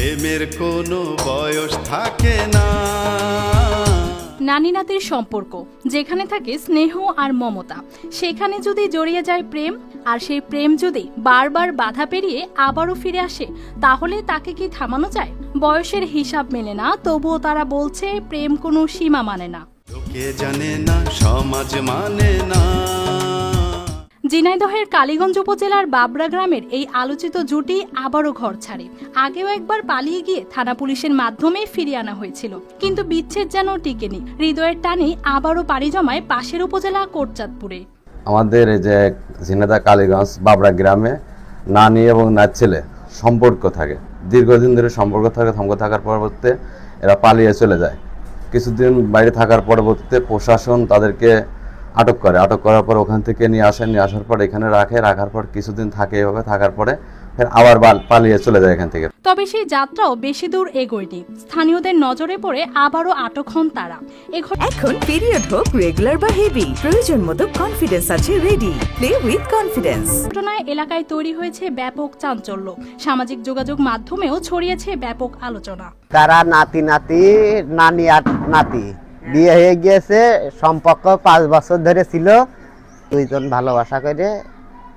প্রেমের কোনো বয়স থাকে না। নানি নাতির সম্পর্ক যেখানে থাকে স্নেহ আর মমতা, সেখানে যদি জড়িয়ে যায় প্রেম, আর সেই প্রেম যদি বারবার বাধা পেরিয়ে আবারও ফিরে আসে, তাহলে তাকে কি থামানো যায়? বয়সের হিসাব মেলে না, তবুও তারা বলছে প্রেম কোনো সীমা মানে না। লোকে জানে না, সমাজ মানে না। ঝিনাইদহের কালীগঞ্জ উপজেলার বাবরা গ্রামের এই আলোচিত জুটি আবারও ঘর ছাড়ে। আগেও একবার পালিয়ে গিয়ে থানা পুলিশের মাধ্যমে ফিরিয়ে আনা হয়েছিল, কিন্তু বিচ্ছেদ যেন টিকেনি। হৃদয়ের টানে আবারও পাড়ি জমায় পাশের উপজেলা কোটচাঁদপুরে। আমাদের এই যে ঝিনাইদহ কালীগঞ্জ বাবরা গ্রামে নানি এবং নাচ ছেলে সম্পর্ক থাকে, দীর্ঘদিন ধরে সম্পর্ক থাকার পরবর্তীতে এরা পালিয়ে চলে যায়। কিছুদিন বাইরে থাকার পরবর্তীতে প্রশাসন তাদেরকে আটক করার পর ওখান থেকে নিয়ে আসার পর এখানে রাখার পর কিছুদিন থাকে, এভাবে থাকার পরে ফের আবার পালিয়ে চলে যায় এখান থেকে। তবে সেই যাত্রাও বেশি দূর এগোয়নি। স্থানীয়দের নজরে পড়ে আবারও আটক হন তারা। এখন পিরিয়ড হোক রেগুলার বা হেভি, প্রয়োজন মতো কনফিডেন্স আছে রেডি। Play with confidence. ঘটনায় এলাকায় তৈরি হয়েছে ব্যাপক চাঞ্চল্য। সামাজিক যোগাযোগ মাধ্যমেও ছড়িয়েছে ব্যাপক আলোচনা। তারা নানি আর নাতি বিয়ে হয়ে গিয়েছে, সম্পর্ক 5 বছর ধরে ছিল, দুইজন ভালোবাসা করে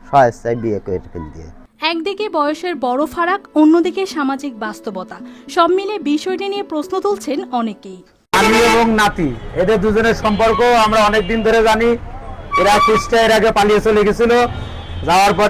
স্বেচ্ছায় বিয়ে করে ফেলছে। একদিকে বয়সের বড় ফারাক, অন্যদিকে সামাজিক বাস্তবতা, সব মিলে বিষয়টি নিয়ে প্রশ্ন তুলছেন অনেকেই। নানি এবং নাতি এদের দুজনের সম্পর্ক আমরা অনেক দিন ধরে জানি। এরা খ্রিস্টা এর আগে পালিয়ে চলে গেছিল, যাওয়ার পর